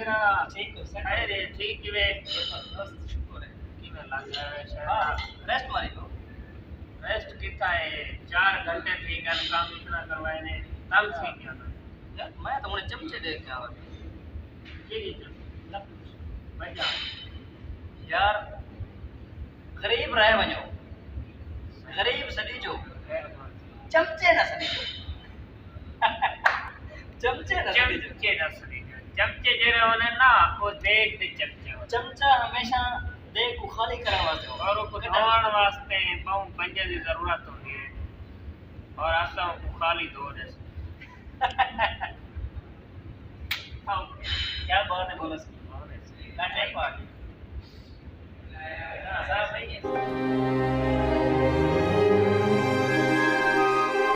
मेरा ठीक है सर अरे ठीक है दोस्त शुक्र है कि मैं लग रहा है हाँ रेस्ट मारी लो रेस्ट कितना है 4 घंटे थी घर काम इतना करवाए ने तब थी क्या था यार मैं तो उन्हें चमचे देख के आवा ठीक है ना भैया यार गरीब रहे वञो गरीब सदी जो चमचे न सदी जो चमचे न सदी जो चमचे न सदी चमचे जरे होने ना वो देख दे चमचे चमचा हमेशा देख को खाली करने वास्ते हो और को धोण वास्ते पाँव पंजे की जरूरत होती है और आसा को खाली धो दे क्या बात है बोनस की काटे पार्टी